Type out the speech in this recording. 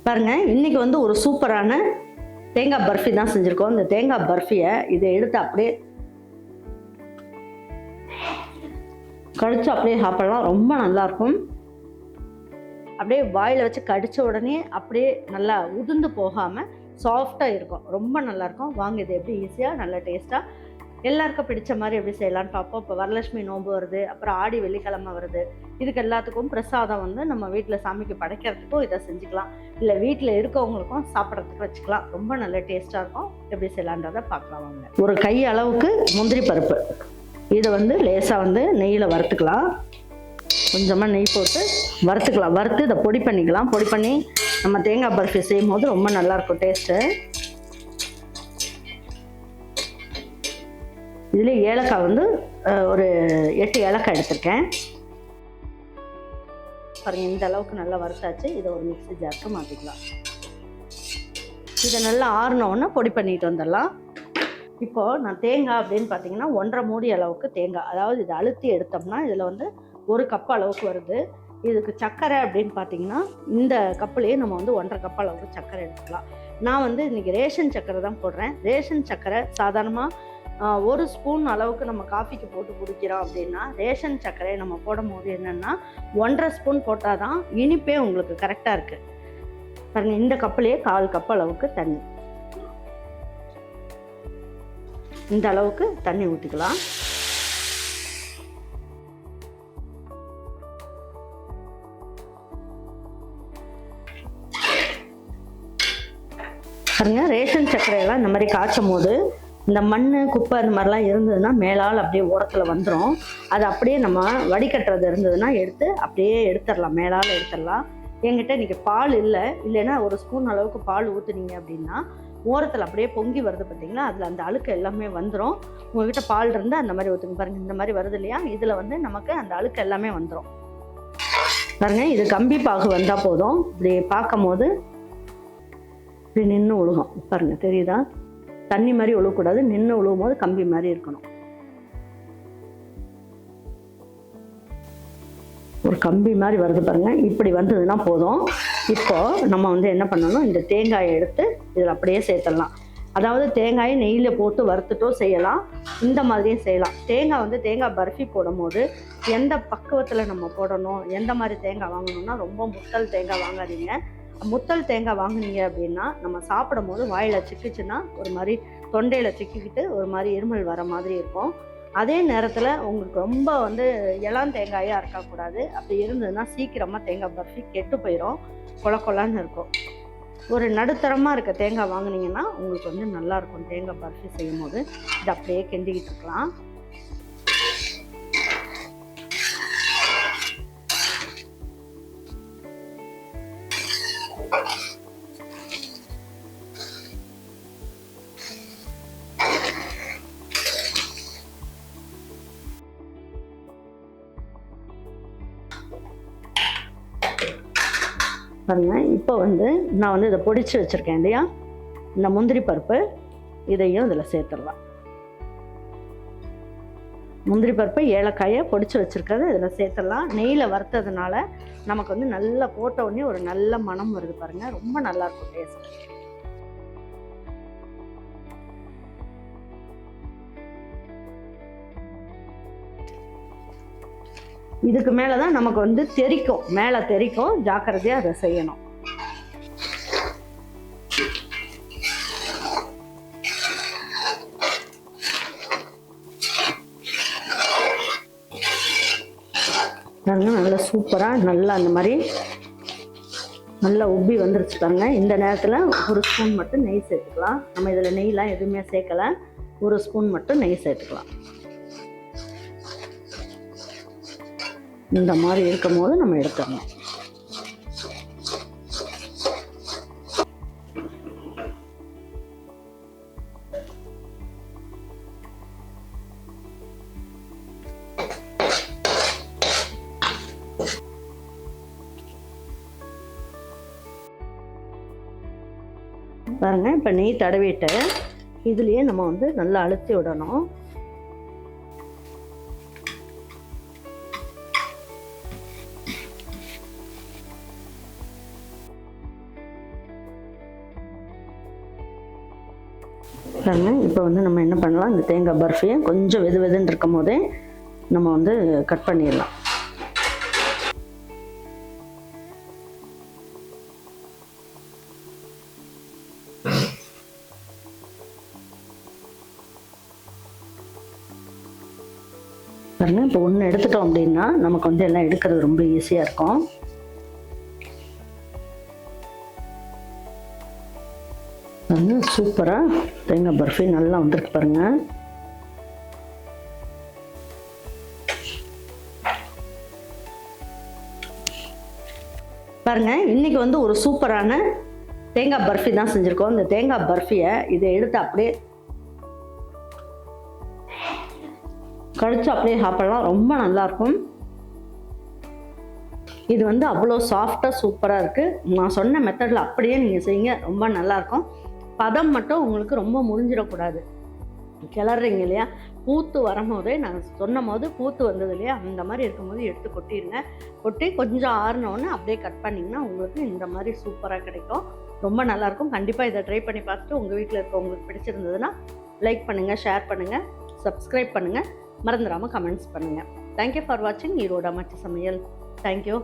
பாருங்கள், இன்றைக்கி வந்து ஒரு சூப்பரான தேங்காய் பர்ஃபி தான் செஞ்சுருக்கோம். இந்த தேங்காய் பர்ஃபியை இதை எடுத்து அப்படியே கடிச்சு அப்படியே சாப்பிடலாம். ரொம்ப நல்லாயிருக்கும். அப்படியே வாயில் வச்சு கடித்த உடனே அப்படியே நல்லா உதிர்ந்து போகாமல் சாஃப்டாக இருக்கும். ரொம்ப நல்லாயிருக்கும். வாங்க, இது எப்படி ஈஸியாக நல்ல டேஸ்ட்டாக எல்லாருக்கும் பிடிச்ச மாதிரி எப்படி செய்யலான்னு பார்ப்போம். இப்போ வரலட்சுமி நோன்பு வருது, அப்புறம் ஆடி வெள்ளிக்கிழமை வருது. இதுக்கு எல்லாத்துக்கும் பிரசாதம் வந்து நம்ம வீட்டில் சாமிக்கு படைக்கிறதுக்கும் இதை செஞ்சுக்கலாம். இல்லை வீட்டில் இருக்கவங்களுக்கும் சாப்பிட்றதுக்கு வச்சுக்கலாம். ரொம்ப நல்ல டேஸ்ட்டாக இருக்கும். எப்படி செய்யலான்றதை பார்க்கலாம் வாங்க. ஒரு கை அளவுக்கு முந்திரி பருப்பு, இதை வந்து லேசாக வந்து நெய்யில் வறுத்துக்கலாம். கொஞ்சமாக நெய் போட்டு வறுத்துக்கலாம். வறுத்து இதை பொடி பண்ணிக்கலாம். பொடி பண்ணி நம்ம தேங்காய் பர்ஃபி செய்யும் போது ரொம்ப நல்லாயிருக்கும் டேஸ்ட்டு. இதில் ஏலக்காய் வந்து ஒரு 8 ஏலக்காய் எடுத்திருக்கேன். பாருங்கள், இந்த அளவுக்கு நல்லா வறுத்தாச்சு. இதை ஒரு மிக்ஸி ஜாருக்கு மாற்றிக்கலாம். இதை நல்லா ஆறினோன்னா பொடி பண்ணிட்டு வந்துடலாம். இப்போது நான் தேங்காய் அப்படின்னு பார்த்தீங்கன்னா 1.5 மூடி அளவுக்கு தேங்காய், அதாவது இதை அழுத்தி எடுத்தோம்னா இதில் வந்து 1 கப் அளவுக்கு வருது. இதுக்கு சர்க்கரை அப்படின்னு பார்த்தீங்கன்னா இந்த கப்புலேயே நம்ம வந்து 1.5 கப் அளவுக்கு சர்க்கரை எடுத்துக்கலாம். நான் வந்து இன்றைக்கி ரேஷன் சர்க்கரை தான் போடுறேன். ரேஷன் சர்க்கரை சாதாரணமாக 1 ஸ்பூன் அளவுக்கு நம்ம காஃபிக்கு போட்டு குடிக்கிறோம் அப்படின்னா, ரேஷன் சர்க்கரையை நம்ம போடும் போது என்னென்னா 1.5 ஸ்பூன் போட்டால் தான் இனிப்பே உங்களுக்கு கரெக்டாக இருக்குது. பாருங்கள், இந்த கப்புலேயே 1/4 கப் அளவுக்கு தண்ணி, இந்த அளவுக்கு தண்ணி ஊற்றிக்கலாம். பாருங்க, ரேஷன் சர்க்கரையெல்லாம் இந்த மாதிரி காய்ச்சும் போது இந்த மண் குப்பை அந்த மாதிரிலாம் இருந்ததுன்னா மேலால் அப்படியே ஓரத்தில் வந்துடும். அது அப்படியே நம்ம வடிகட்டுறது இருந்ததுன்னா எடுத்து அப்படியே எடுத்துடலாம், மேலால் எடுத்துடலாம். என்கிட்ட இன்றைக்கி பால் இல்லைன்னா 1 ஸ்பூன் அளவுக்கு பால் ஊற்றுனீங்க அப்படின்னா ஓரத்தில் அப்படியே பொங்கி வருது பார்த்தீங்களா, அதில் அந்த அழுக்கு எல்லாமே வந்துடும். உங்கள்கிட்ட பால் இருந்தால் அந்த மாதிரி ஊற்றுங்க. பாருங்கள், இந்த மாதிரி வருது இல்லையா, இதில் வந்து நமக்கு அந்த அழுக்கு எல்லாமே வந்துடும். பாருங்கள், இது கம்பி பாகு வந்தால் போதும். இப்படி பார்க்கும் போது இப்படி நின்று ஒழுகும். பாருங்கள், தெரியுதா? தண்ணி மாதிரி ஒழுகக்கூடாது, நின்று ஒழுகும் போது கம்பி மாதிரி இருக்கணும். ஒரு கம்பி மாதிரி வருது பாருங்கள், இப்படி வந்ததுன்னா போதும். இப்போது நம்ம வந்து என்ன பண்ணணும், இந்த தேங்காயை எடுத்து இதில் அப்படியே சேர்த்துடலாம். அதாவது தேங்காயை நெய்யில் போட்டு வறுத்துட்டோ செய்யலாம், இந்த மாதிரியும் செய்யலாம். தேங்காய் வந்து தேங்காய் பர்ஃபி போடும் போது எந்த பக்குவத்தில் நம்ம போடணும், எந்த மாதிரி தேங்காய் வாங்கணும்னா, ரொம்ப முத்தல் தேங்காய் வாங்காதீங்க. முத்தல் தேங்காய் வாங்கினீங்க அப்படின்னா நம்ம சாப்பிடும் போது வாயில் சிக்கிச்சுன்னா ஒரு மாதிரி தொண்டையில் சிக்கிக்கிட்டு ஒரு மாதிரி இருமல் வர மாதிரி இருக்கும். அதே நேரத்தில் உங்களுக்கு ரொம்ப வந்து இளம் தேங்காயாக இருக்கக்கூடாது. அப்படி இருந்ததுன்னா சீக்கிரமாக தேங்காய் பர்ஃபி கெட்டு போயிடும், கொலன்னு இருக்கும். ஒரு நடுத்தரமாக இருக்க தேங்காய் வாங்கினீங்கன்னா உங்களுக்கு வந்து நல்லாயிருக்கும். தேங்காய் பர்ஃபி செய்யும் போது இதை அப்படியே கிண்டிக்கிட்டு இருக்கலாம். பாருங்க, இப்போ வந்து நான் வந்து இதை பொடிச்சு வச்சுருக்கேன் இல்லையா, இந்த முந்திரி பருப்பு இதையும் இதில் சேர்த்துடலாம். முந்திரி பருப்பு ஏலக்காயை பொடிச்சு வச்சுருக்கிறது இதில் சேர்த்துடலாம். நெய்யில் வறுத்ததுனால நமக்கு வந்து நல்லா போட்ட உடனே ஒரு நல்ல மனம் வருது பாருங்கள், ரொம்ப நல்லாயிருக்கும் டேஸ்ட். இதுக்கு மேலே தான் நமக்கு வந்து தெரிக்கும், மேலே தெரிக்கும், ஜாக்கிரதையாக அதை செய்யணும். நல்லா சூப்பராக நல்லா அந்த மாதிரி நல்லா உப்பி வந்துருச்சு பாருங்க. இந்த நேரத்தில் 1 ஸ்பூன் மட்டும் நெய் சேர்த்துக்கலாம். நம்ம இதில் நெய்லாம் எதுவுமே சேர்க்கலை, 1 ஸ்பூன் மட்டும் நெய் சேர்த்துக்கலாம். இந்த மாதிரி இருக்கும் போது நம்ம எடுத்துடணும். பாருங்க, இப்போ நெய் தடவிட்டு இதுலேயே நம்ம வந்து நல்லா அழுத்தி விடணும். பாருங்க, இப்போ வந்து நம்ம என்ன பண்ணலாம், இந்த தேங்காய் பர்ஃபியை கொஞ்சம் வெது வெதுன்னு இருக்கும் போதே நம்ம வந்து கட் பண்ணிடலாம். பாருங்க, இப்போ ஒன்று எடுத்துட்டோம் அப்படின்னா நமக்கு வந்து எல்லாம் எடுக்கிறது ரொம்ப ஈஸியாக இருக்கும். பாருங்க, சூப்பராக தேங்காய் பர்ஃபி நல்லா வந்திருக்கு பாருங்க. பாருங்க, இன்னைக்கு வந்து ஒரு சூப்பரான தேங்காய் பர்ஃபி தான் செஞ்சுருக்கோம். இந்த தேங்காய் பர்ஃபியை இதை எடுத்து அப்படியே கடிச்சு அப்படியே சாப்பிடலாம், ரொம்ப நல்லாயிருக்கும். இது வந்து அவ்வளோ சாஃப்டாக சூப்பராக இருக்குது. நான் சொன்ன மெத்தடில் அப்படியே நீங்கள் செய்யுங்க, ரொம்ப நல்லாயிருக்கும். பதம் மட்டும் உங்களுக்கு ரொம்ப முறிஞ்சிடக்கூடாது. கிளறீங்க இல்லையா, பூத்து வரும்போதே நான் சொன்ன போது பூத்து வந்தது இல்லையா, அந்த மாதிரி இருக்கும்போது எடுத்து கொட்டிடுங்க. கொட்டி கொஞ்சம் ஆறினோடனே அப்படியே கட் பண்ணிங்கன்னா உங்களுக்கு இந்த மாதிரி சூப்பராக கிடைக்கும். ரொம்ப நல்லாயிருக்கும். கண்டிப்பாக இதை ட்ரை பண்ணி பார்த்துட்டு உங்கள் வீட்டில் இருக்க உங்களுக்கு பிடிச்சிருந்ததுன்னா லைக் பண்ணுங்கள், ஷேர் பண்ணுங்கள், சப்ஸ்கிரைப் பண்ணுங்கள், மறந்துடாமல் கமெண்ட்ஸ் பண்ணுங்கள். தேங்க்யூ ஃபார் வாட்சிங் ஈரோடு அம்மாச்சி சமையல். தேங்க்யூ.